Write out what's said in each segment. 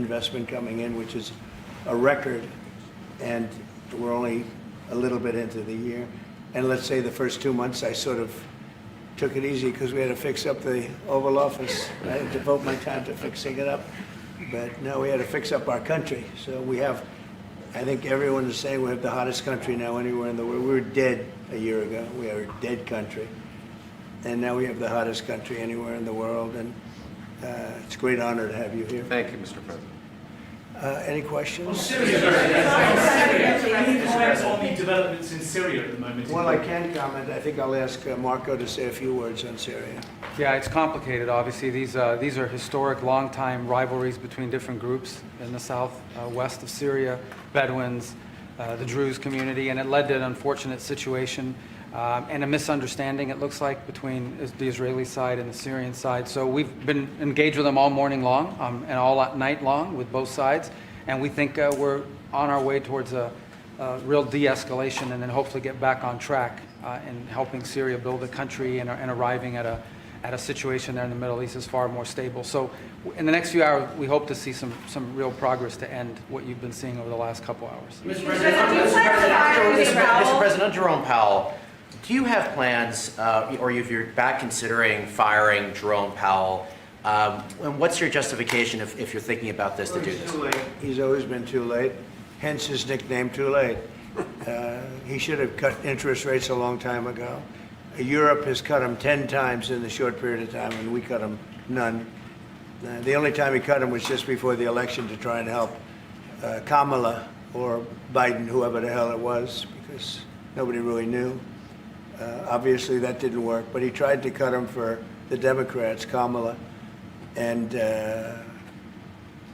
investment coming in, which is a record, and we're only a little bit into the year. And let's say the first 2 months I sort of took it easy because we had to fix up the Oval Office. I had to devote my time to fixing it up. But no, we had to fix up our country. So we have, I think everyone is saying we have the hottest country now anywhere in the world. We were dead a year ago. We are a dead country. And now we have the hottest country anywhere in the world. And it's a great honor to have you here. Thank you, Mr. President. Any questions? Syria. Any comments on the developments in Syria at the moment? Well, I can comment. I think I'll ask Marco to say a few words on Syria. Yeah, it's complicated, obviously. These are historic, long-time rivalries between different groups in the southwest of Syria, Bedouins, the Druze community, and it led to an unfortunate situation and a misunderstanding, it looks like, between the Israeli side and the Syrian side. So we've been engaged with them all morning long and all night long with both sides, and we think we're on our way towards a real de-escalation and then hopefully get back on track in helping Syria build a country and arriving at a situation there in the Middle East is far more stable. So in the next few hours, we hope to see some real progress to end what you've been seeing over the last couple hours. Mr. President, Jerome Powell, do you have plans, or if you're back considering firing Jerome Powell, and what's your justification if you're thinking about this to do this? Too late. He's always been too late, hence his nickname, Too Late. He should have cut interest rates a long time ago. Europe has cut them 10 times in the short period of time, and we cut them none. The only time he cut them was just before the election to try and help Kamala or Biden, whoever the hell it was, because nobody really knew. Obviously, that didn't work, but he tried to cut them for the Democrats, Kamala. And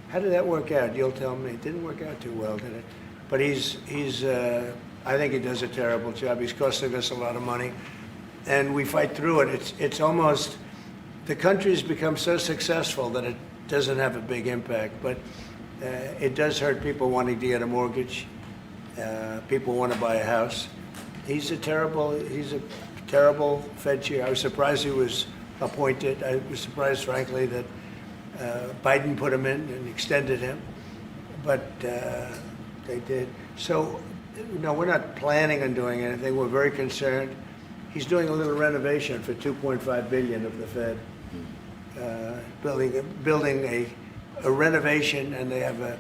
how did that work out? You'll tell me. It didn't work out too well, did it? But I think he does a terrible job. He's costing us a lot of money. And we fight through it. It's almost, the country's become so successful that it doesn't have a big impact. But it does hurt people wanting to get a mortgage. People want to buy a house. He's a terrible Fed chair. I was surprised he was appointed. I was surprised, frankly, that Biden put him in and extended him, but they did. So, no, we're not planning on doing anything. We're very concerned. He's doing a little renovation for $2.5 billion of the Fed, building a renovation, and they have a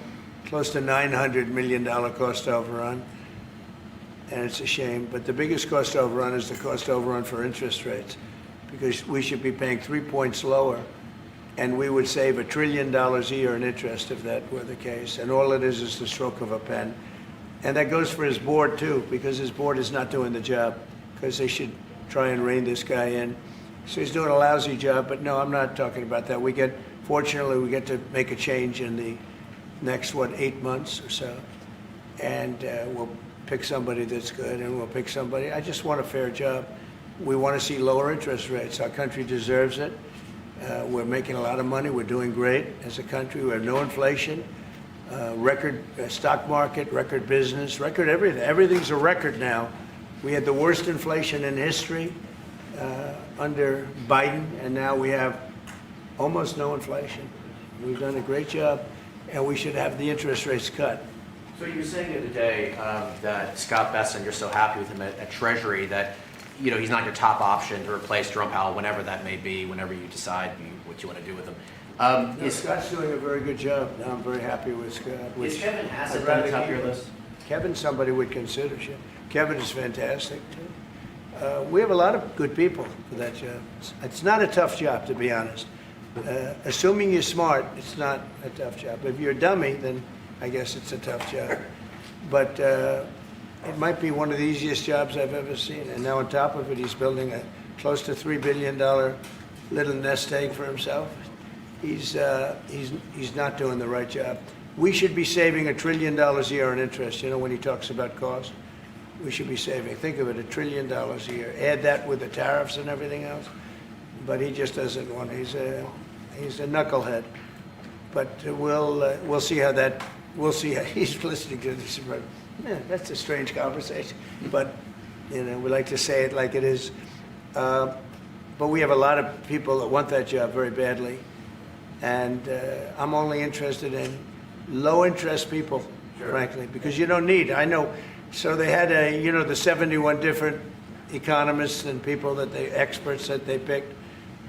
close to $900 million cost overrun. And it's a shame, but the biggest cost overrun is the cost overrun for interest rates, because we should be paying 3 points lower, and we would save $1 trillion a year in interest if that were the case. And all it is the stroke of a pen. And that goes for his board too, because his board is not doing the job, because they should try and rein this guy in. So he's doing a lousy job, but no, I'm not talking about that. Fortunately, we get to make a change in the next, 8 months or so, and we'll pick somebody that's good, and we'll pick somebody. I just want a fair job. We want to see lower interest rates. Our country deserves it. We're making a lot of money. We're doing great as a country. We have no inflation, record stock market, record business, record everything. Everything's a record now. We had the worst inflation in history under Biden, and now we have almost no inflation. We've done a great job, and we should have the interest rates cut. So you were saying the other day that Scott Bessent, you're so happy with him at Treasury that he's not your top option to replace Jerome Powell whenever that may be, whenever you decide what you want to do with him. Scott's doing a very good job. I'm very happy with Scott. Is Kevin Hassett on the top of your list? Kevin's somebody we'd consider. Kevin is fantastic too. We have a lot of good people for that job. It's not a tough job, to be honest. Assuming you're smart, it's not a tough job. If you're a dummy, then I guess it's a tough job. But it might be one of the easiest jobs I've ever seen. And now on top of it, he's building a close to $3 billion little nest egg for himself. He's not doing the right job. We should be saving $1 trillion a year in interest. When he talks about cost, we should be saving, think of it, $1 trillion a year. Add that with the tariffs and everything else. But he just doesn't want. He's a knucklehead. But we'll see how that. We'll see how he's listening to this. Yeah, that's a strange conversation. But we like to say it like it is. But we have a lot of people that want that job very badly, and I'm only interested in low interest people, frankly, because you don't need, I know, so they had the 71 different economists and people experts that they picked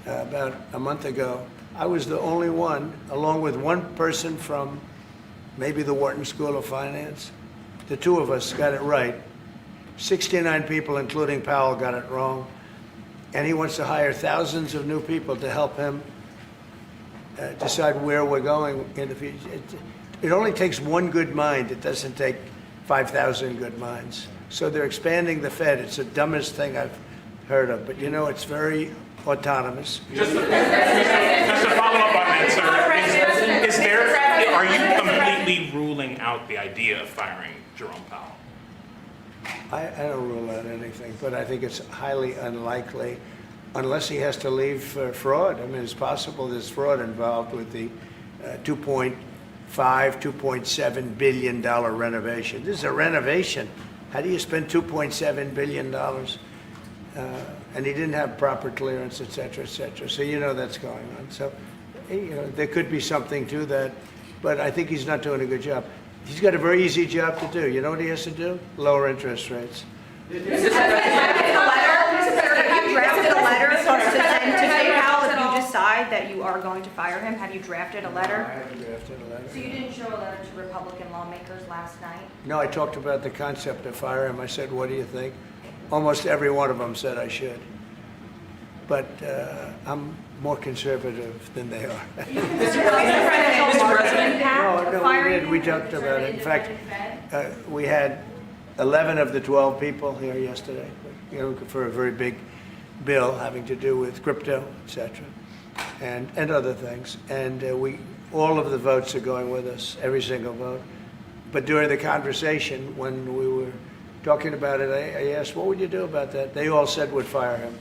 about a month ago. I was the only one, along with one person from maybe the Wharton School of Finance. The two of us got it right. 69 people, including Powell, got it wrong. And he wants to hire thousands of new people to help him decide where we're going in the future. It only takes one good mind. It doesn't take 5,000 good minds. So they're expanding the Fed. It's the dumbest thing I've heard of. But it's very autonomous. Just to follow up on that, sir, are you completely ruling out the idea of firing Jerome Powell? I don't rule out anything, but I think it's highly unlikely unless he has to leave for fraud. I mean, it's possible there's fraud involved with the $2.7 billion renovation. This is a renovation. How do you spend $2.7 billion? And he didn't have proper clearance, et cetera, et cetera. So that's going on. So there could be something to that, but I think he's not doing a good job. He's got a very easy job to do. You know what he has to do? Lower interest rates. Have you drafted a letter to send to Powell if you decide that you are going to fire him? Have you drafted a letter? No, I haven't drafted a letter. So you didn't show a letter to Republican lawmakers last night? No, I talked about the concept of fire him. I said, what do you think? Almost every one of them said I should. But I'm more conservative than they are. Mr. President, We talked about it. In fact, we had 11 of the 12 people here yesterday, for a very big bill having to do with crypto, et cetera, and other things. And all of the votes are going with us, every single vote. But during the conversation, when we were talking about it, I asked, what would you do about that? They all said would fire him.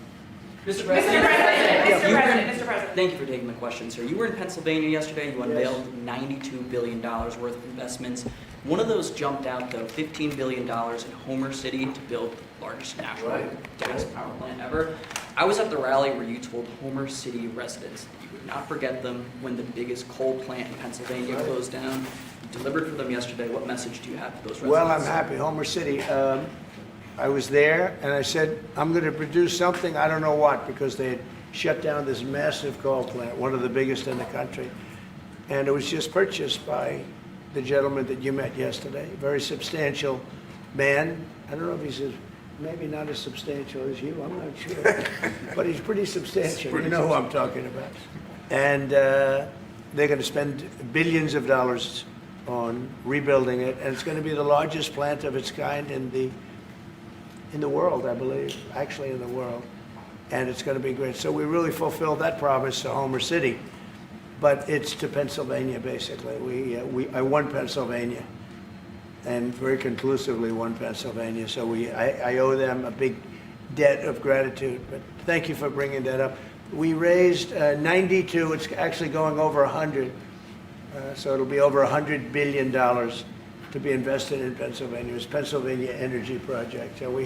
Mr. President. Mr. President. Thank you for taking the question, sir. You were in Pennsylvania yesterday. You unveiled $92 billion worth of investments. One of those jumped out, though, $15 billion in Homer City to build the largest natural gas power plant ever. I was at the rally where you told Homer City residents that you would not forget them when the biggest coal plant in Pennsylvania closed down. You delivered for them yesterday. What message do you have to those residents? Well, I'm happy. Homer City. I was there, and I said, I'm going to produce something, I don't know what, because they had shut down this massive coal plant, one of the biggest in the country. And it was just purchased by the gentleman that you met yesterday, a very substantial man. I don't know if he's maybe not as substantial as you, I'm not sure. But he's pretty substantial. You know who I'm talking about. And they're going to spend billions of dollars on rebuilding it, and it's going to be the largest plant of its kind in the world, I believe, actually in the world, and it's going to be great. So we really fulfilled that promise to Homer City, but it's to Pennsylvania, basically. I won Pennsylvania, and very conclusively won Pennsylvania, so I owe them a big debt of gratitude, but thank you for bringing that up. We raised 92, it's actually going over 100, so it'll be over $100 billion to be invested in Pennsylvania. It was Pennsylvania Energy Project. So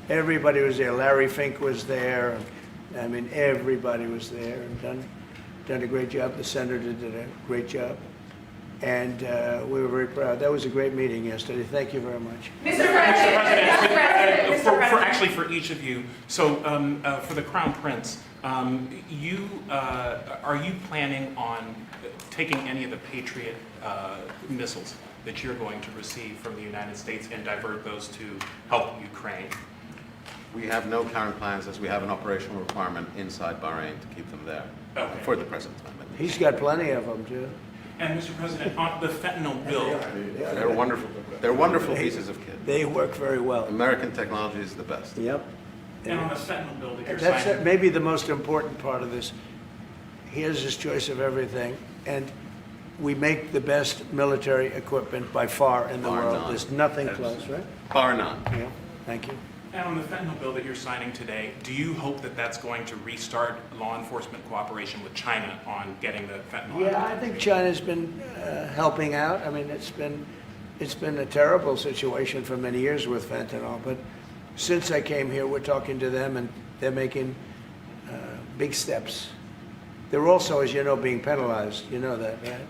everybody was there. Larry Fink was there. I mean, everybody was there and done a great job. The senator did a great job. And we were very proud. That was a great meeting yesterday. Thank you very much. Mr. President, actually for each of you, so for the Crown Prince, are you planning on taking any of the Patriot missiles that you're going to receive from the United States and divert those to help Ukraine? We have no current plans, as we have an operational requirement inside Bahrain to keep them there for the present time. He's got plenty of them, too. And Mr. President, on the fentanyl bill, They're wonderful. They're wonderful pieces of kit. They work very well. American technology is the best. Yep. and on the fentanyl bill that you're That's signing. maybe the most important part of this. He has his choice of everything, and we make the best military equipment by far in the Bar world. none. There's nothing Absolutely. close, right? Bar none. Yeah, thank you. And on the fentanyl bill that you're signing today, do you hope that that's going to restart law enforcement cooperation with China on getting the fentanyl? Yeah, I think China's been helping out. I mean, it's been a terrible situation for many years with fentanyl, but since I came here, we're talking to them, and they're making big steps. They're also, as you know, being penalized. You know that, right?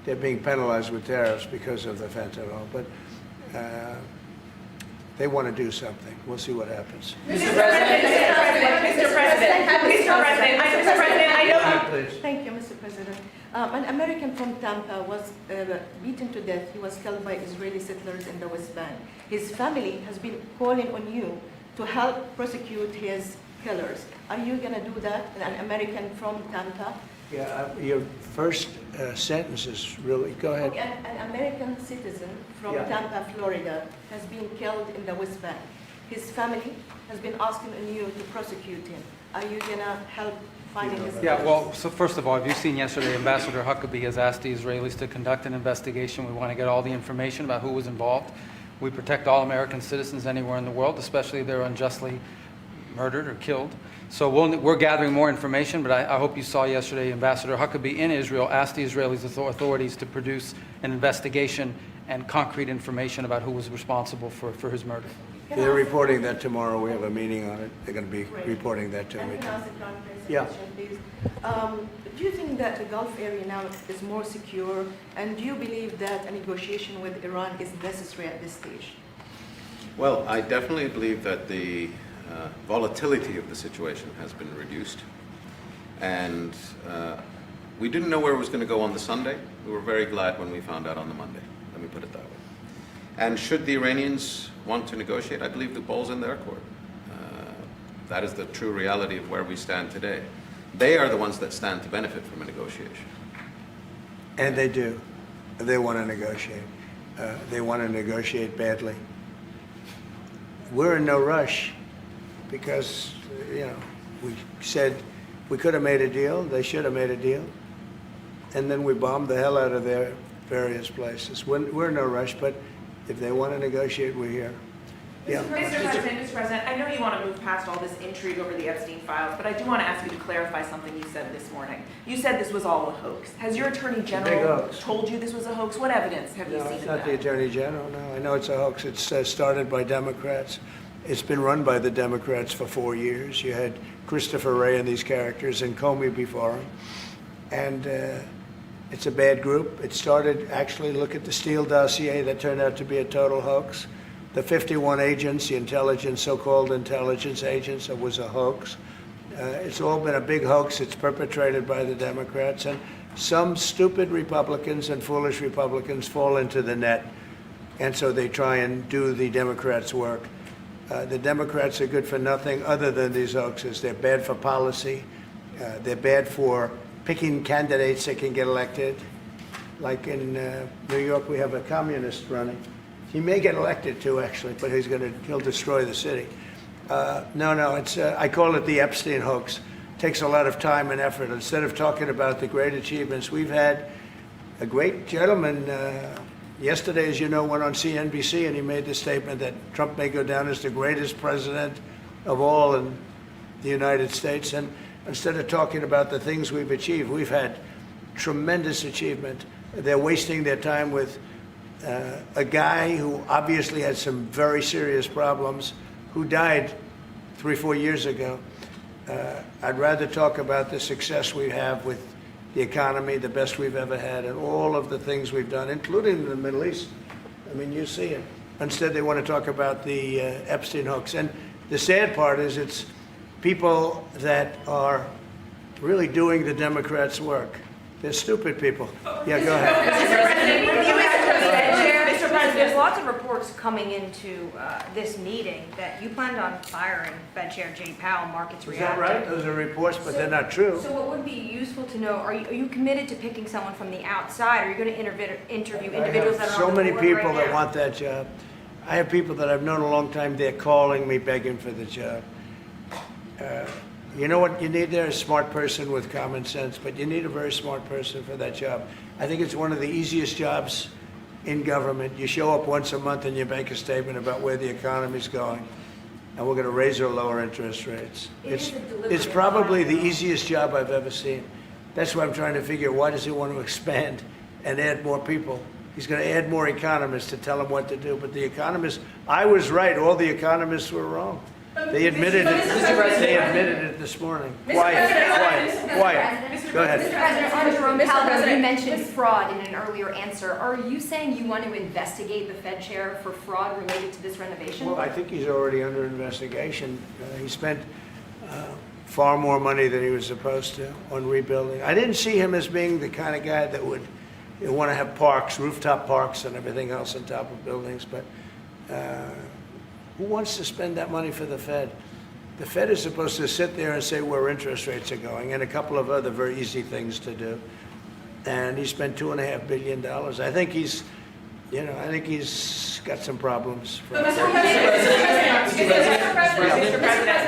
they're being penalized with tariffs because of the fentanyl. But they want to do something. We'll see what happens. Mr. President, I know. Please. Thank you, Mr. President. An American from Tampa was beaten to death. He was killed by Israeli settlers in the West Bank. His family has been calling on you to help prosecute his killers. Are you going to do that? An American from Tampa? Yeah, your first sentence is really, go ahead. Okay, an American citizen from Yeah. Tampa, Florida, has been killed in the West Bank. His family has been asking on you to prosecute him. Are you going to help finding his Yeah, killers? well, so first of all, have you seen yesterday, Ambassador Huckabee has asked the Israelis to conduct an investigation. We want to get all the information about who was involved. We protect all American citizens anywhere in the world, especially if they're unjustly murdered or killed. So we're gathering more information, but I hope you saw yesterday Ambassador Huckabee in Israel asked the Israeli authorities to produce an investigation and concrete information about who was responsible for his murder. They're reporting that tomorrow. We have a meeting on it. They're going to be Great. reporting that to And me. can I ask a clarification, Yeah. please? Do you think that the Gulf area now is more secure, and do you believe that a negotiation with Iran is necessary at this stage? Well, I definitely believe that the volatility of the situation has been reduced. And we didn't know where it was going to go on the Sunday. We were very glad when we found out on the Monday. Let me put it that way. And should the Iranians want to negotiate, I believe the ball's in their court. That is the true reality of where we stand today. They are the ones that stand to benefit from a negotiation. And they do. They want to negotiate. They want to negotiate badly. We're in no rush because, we said we could have made a deal. They should have made a deal. And then we bombed the hell out of their various places. We're in no rush, but if they want to negotiate, we're here. Yeah. Mr. President, I know you want to move past all this intrigue over the Epstein files, but I do want to ask you to clarify something you said this morning. You said this was all a hoax. Has your Attorney big General hoax. told you this was a hoax? What evidence have you No, seen it's of not the that? Attorney General, no. I know it's a hoax. It's started by Democrats. It's been run by the Democrats for 4 years. You had Christopher Wray and these characters and Comey before him. And it's a bad group. It started, actually, look at the Steele dossier that turned out to be a total hoax. The 51 agents, the intelligence, so-called intelligence agents, it was a hoax. It's all been a big hoax. It's perpetrated by the Democrats. And some stupid Republicans and foolish Republicans fall into the net. And so they try and do the Democrats' work. The Democrats are good for nothing other than these hoaxes. They're bad for policy. They're bad for picking candidates that can get elected. Like in New York, we have a communist running. He may get elected too, actually, but he'll destroy the city. It's I call it the Epstein hoax. It takes a lot of time and effort. Instead of talking about the great achievements, we've had a great gentleman. Yesterday, as you know, went on CNBC and he made the statement that Trump may go down as the greatest president of all in the United States. And instead of talking about the things we've achieved, we've had tremendous achievement. They're wasting their time with a guy who obviously had some very serious problems, who died 3-4 years ago. I'd rather talk about the success we have with the economy, the best we've ever had, and all of the things we've done, including in the Middle East. I mean, you see it. Instead, they want to talk about the Epstein hoax. And the sad part is it's people that are really doing the Democrats' work. They're stupid people. Yeah, go ahead. Mr. President, there's lots of reports coming into this meeting that you planned on firing Fed Chair Jay Powell. Markets Is that reacted. right? Those are reports, but they're not true. So what would be useful to know, are you committed to picking someone from the outside? Are you going to interview individuals that are so on the many board people right that now? want that job. I have people that I've known a long time, they're calling me, begging for the job. You know what you need there? A smart person with common sense, but you need a very smart person for that job. I think it's one of the easiest jobs in government. You show up once a month and you make a statement about where the economy's going, and we're going to raise or lower interest rates. It's probably the easiest job I've ever seen. That's why I'm trying to figure, why does he want to expand and add more people? He's going to add more economists to tell him what to do, but the economists, I was right, all the economists were wrong. They admitted it. Mr. President. They admitted it this morning. Mr. Quiet, President. quiet. Go ahead. Mr. President, on Jerome Mr. Powell, you President, mentioned fraud in an earlier answer. Are you saying you want to investigate the Fed chair for fraud related to this renovation? Well, I think he's already under investigation. He spent far more money than he was supposed to on rebuilding. I didn't see him as being the kind of guy that would want to have parks, rooftop parks and everything else on top of buildings, but who wants to spend that money for the Fed? The Fed is supposed to sit there and say where interest rates are going and a couple of other very easy things to do. And he spent $2.5 billion. I think he's got some problems.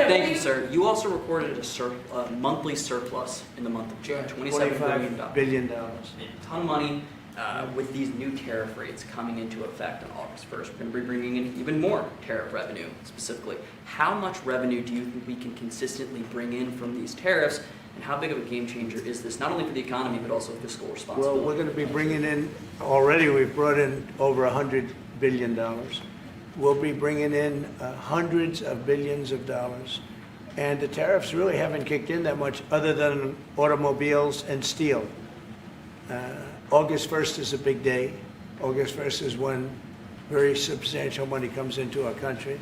Thank you, sir. You also reported a monthly surplus in the month of June, $27 billion. $25 billion. A ton of money. With these new tariff rates coming into effect on August 1st, we're going to be bringing in even more tariff revenue specifically. How much revenue do you think we can consistently bring in from these tariffs, and how big of a game changer is this, not only for the economy, but also fiscal responsibility? Well, we're going to be bringing in, already we've brought in over $100 billion. We'll be bringing in hundreds of billions of dollars. And the tariffs really haven't kicked in that much other than automobiles and steel. August 1st is a big day. August 1st is when very substantial money comes into our country.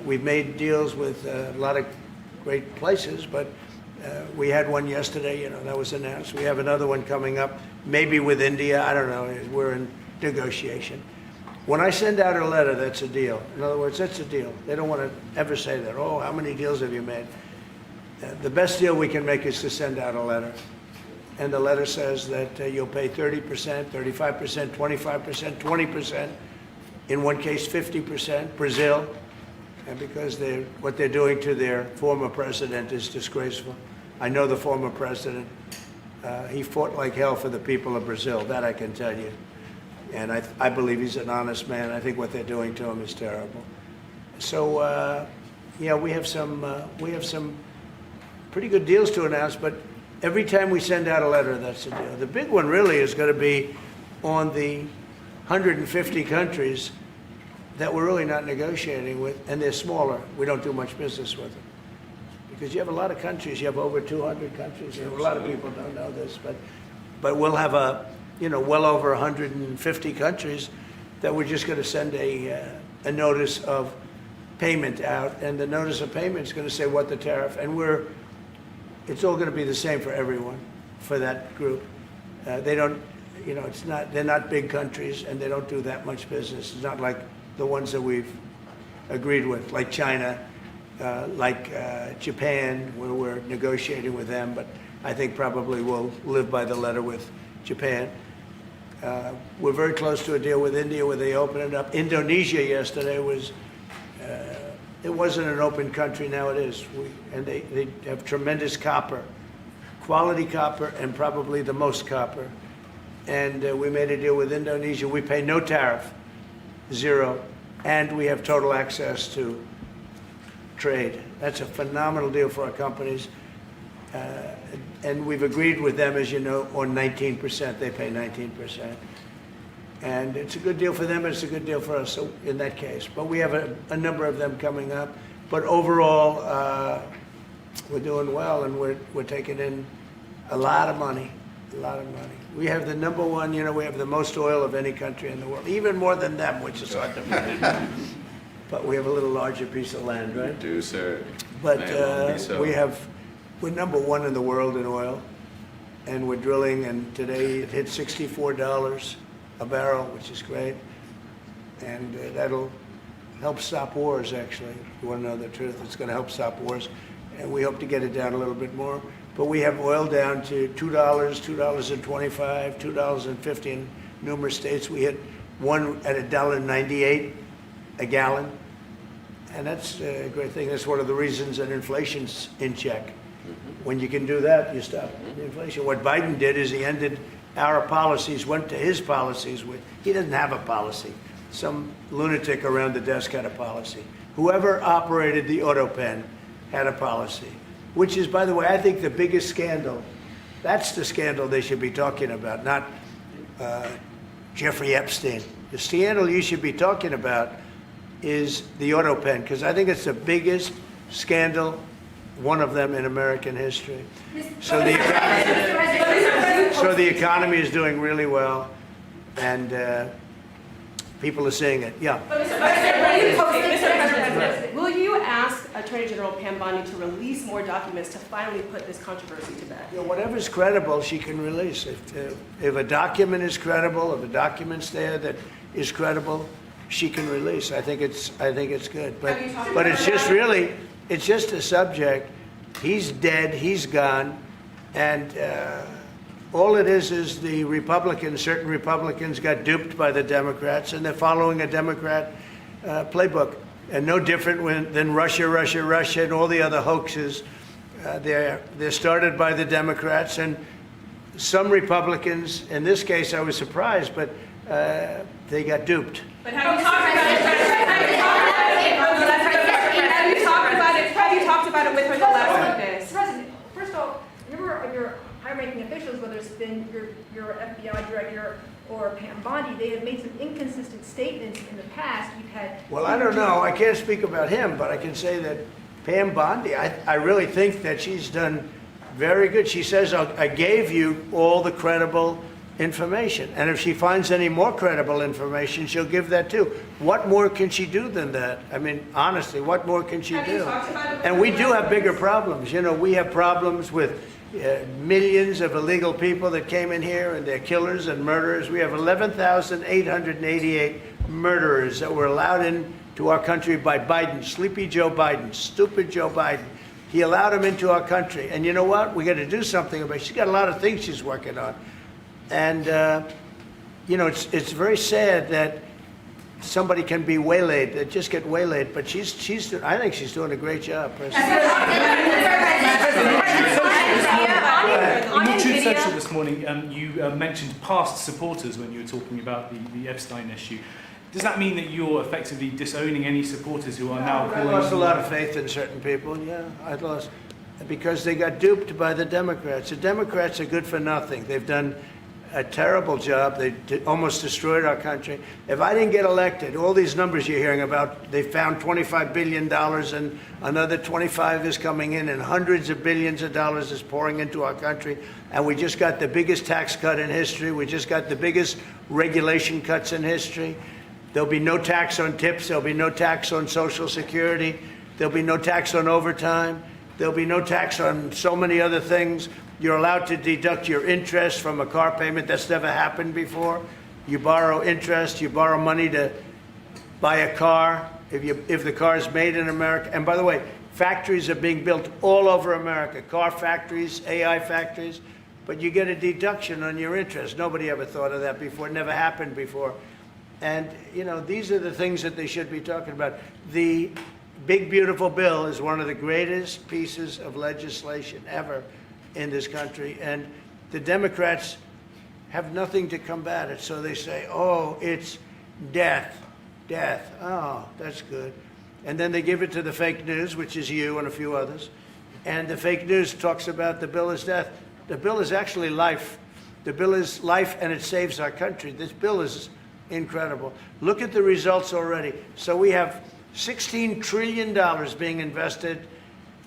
We've made deals with a lot of great places, but we had one yesterday, that was announced. We have another one coming up, maybe with India, I don't know, we're in negotiation. When I send out a letter, that's a deal. In other words, that's a deal. They don't want to ever say that, oh, how many deals have you made? The best deal we can make is to send out a letter. And the letter says that you'll pay 30%, 35%, 25%, 20%, in one case 50%, Brazil, and because what they're doing to their former president is disgraceful. I know the former president. He fought like hell for the people of Brazil, that I can tell you. And I believe he's an honest man. I think what they're doing to him is terrible. So, yeah, we have some pretty good deals to announce, but every time we send out a letter, that's a deal. The big one really is going to be on the 150 countries that we're really not negotiating with, and they're smaller. We don't do much business with them. Because you have a lot of countries, you have over 200 countries, and a lot of people don't know this, but we'll have well over 150 countries that we're just going to send a notice of payment out, and the notice of payment is going to say what the tariff, and it's all going to be the same for everyone, for that group. They don't, they're not big countries, and they don't do that much business. It's not like the ones that we've agreed with, like China, like Japan, where we're negotiating with them, but I think probably we'll live by the letter with Japan. We're very close to a deal with India where they open it up. Indonesia yesterday was, it wasn't an open country, now it is. And they have tremendous copper, quality copper, and probably the most copper. And we made a deal with Indonesia. We pay no tariff, zero, and we have total access to trade. That's a phenomenal deal for our companies. And we've agreed with them, as you know, on 19%. They pay 19%. And it's a good deal for them, and it's a good deal for us in that case. But we have a number of them coming up. But overall, we're doing well, and we're taking in a lot of money, a lot of money. We have the number one, we have the most oil of any country in the world, even more than them, which is hard to believe. But we have a little larger piece of land, right? We do, sir. But May well be so. we're number one in the world in oil, and we're drilling, and today it hit $64 a barrel, which is great, and that'll help stop wars, actually. If you want to know the truth, it's going to help stop wars, and we hope to get it down a little bit more. But we have oil down to $2, $2.25, $2.50 in numerous states. We hit one at $1.98 a gallon, and that's a great thing. That's one of the reasons that inflation's in check. When you can do that, you stop the inflation. What Biden did is he ended our policies, went to his policies. He doesn't have a policy. Some lunatic around the desk had a policy. Whoever operated the auto pen had a policy, which is, by the way, I think the biggest scandal. That's the scandal they should be talking about, not Jeffrey Epstein. The scandal you should be talking about is the auto pen, because I think it's the biggest scandal, one of them in American history. So the economy is doing really well, and people are seeing it. Yeah. Will you ask Attorney General Pam Bondi to release more documents to finally put this controversy to bed? You know, whatever's credible, she can release. If a document is credible, if a document's there that is credible, she can release. I think it's good. But it's just really, it's just a subject. He's dead. He's gone, and all it is the Republicans. Certain Republicans got duped by the Democrats, and they're following a Democrat playbook. And no different than Russia, and all the other hoaxes. They're started by the Democrats, and some Republicans, in this case I was surprised, but they got duped. But have you talked about it with her the last witness? President, first of all, your high-ranking officials, whether it's been your FBI director or Pam Bondi, they have made some inconsistent statements in the past. You've had. Well, I don't know. I can't speak about him, but I can say that Pam Bondi, I really think that she's done very good. She says, I gave you all the credible information. And if she finds any more credible information, she'll give that too. What more can she do than that? I mean, honestly, what more can she do? And we do have bigger problems. You know, we have problems with millions of illegal people that came in here, and they're killers and murderers. We have 11,888 murderers that were allowed into our country by Biden, Sleepy Joe Biden, stupid Joe Biden. He allowed them into our country. And you know what? We got to do something about it. She's got a lot of things she's working on. And, you know, it's very sad that somebody can be waylaid, that just get waylaid, but I think she's doing a great job, President. In your Truth Social this morning, you mentioned past supporters when you were talking about the Epstein issue. Does that mean that you're effectively disowning any supporters who are now I lost a lot of faith in certain people, yeah. I lost, because they got duped by the Democrats. The Democrats are good for nothing. They've done a terrible job. They almost destroyed our country. If I didn't get elected, all these numbers you're hearing about, they found $25 billion and another 25 is coming in, and hundreds of billions of dollars is pouring into our country. And we just got the biggest tax cut in history. We just got the biggest regulation cuts in history. There'll be no tax on tips. There'll be no tax on Social Security. There'll be no tax on overtime. There'll be no tax on so many other things. You're allowed to deduct your interest from a car payment. That's never happened before. You borrow interest, you borrow money to buy a car if the car is made in America. And by the way, factories are being built all over America, car factories, AI factories, but you get a deduction on your interest. Nobody ever thought of that before, it never happened before. And, you know, these are the things that they should be talking about. The big, beautiful bill is one of the greatest pieces of legislation ever in this country, and the Democrats have nothing to combat it, so they say, oh, it's death, oh, that's good. And then they give it to the fake news, which is you and a few others, and the fake news talks about the bill is death. The bill is actually life. The bill is life, and it saves our country. This bill is incredible. Look at the results already. So we have $16 trillion being invested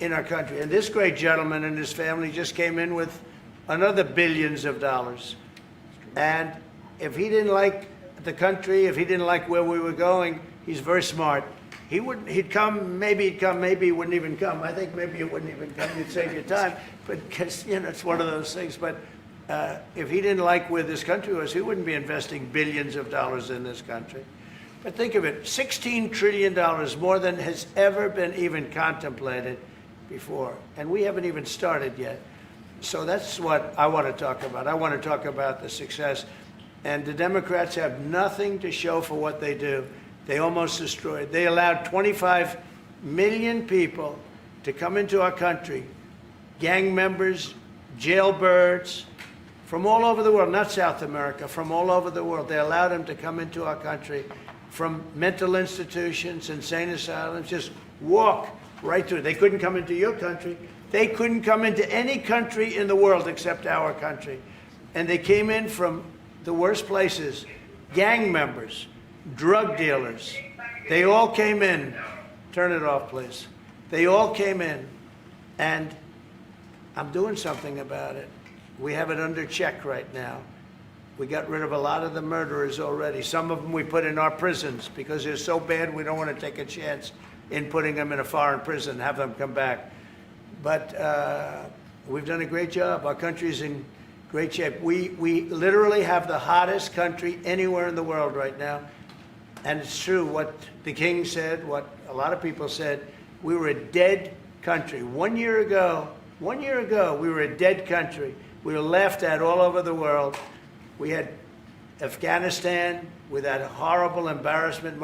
in our country. And this great gentleman and his family just came in with another billions of dollars. And if he didn't like the country, if he didn't like where we were going, he's very smart. He'd come, maybe he wouldn't even come. I think maybe he wouldn't even come, you'd save your time. But, because, you know, it's one of those things. But if he didn't like where this country was, he wouldn't be investing billions of dollars in this country. But think of it, $16 trillion, more than has ever been even contemplated before, and we haven't even started yet. So that's what I want to talk about. I want to talk about the success. And the Democrats have nothing to show for what they do. They almost destroyed. They allowed 25 million people to come into our country, gang members, jailbirds, from all over the world, not South America, from all over the world. They allowed them to come into our country from mental institutions, insane asylums, just walk right through. They couldn't come into your country. They couldn't come into any country in the world except our country. And they came in from the worst places, gang members, drug dealers, They all came in. Turn it off, please. They all came in, and I'm doing something about it. We have it under check right now. We got rid of a lot of the murderers already. Some of them we put in our prisons because they're so bad we don't want to take a chance in putting them in a foreign prison, have them come back. But we've done a great job. Our country's in great shape. We literally have the hottest country anywhere in the world right now. And it's true what the king said, what a lot of people said. We were a dead country. 1 year ago, we were a dead country. We were laughed at all over the world. We had Afghanistan with that horrible embarrassment,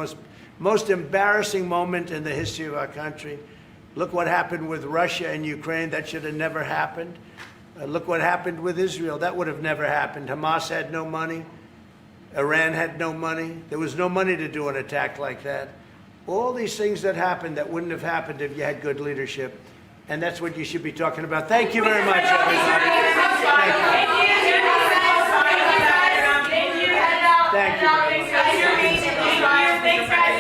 most embarrassing moment in the history of our country. Look what happened with Russia and Ukraine. That should have never happened. Look what happened with Israel. That would have never happened. Hamas had no money. Iran had no money. There was no money to do an attack like that. All these things that happened that wouldn't have happened if you had good leadership. And that's what you should be talking about. Thank you very much, everybody. Thank you. Thank you. Thanks, guys.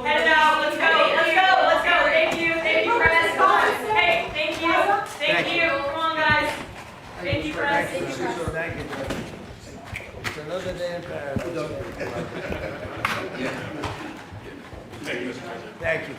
Head out. Let's go. Thank you, press. Hey, thank you. Come on, guys. Thank you, press. Thank you. It's another day in Paris. Thank you, Mr. President. Thank you.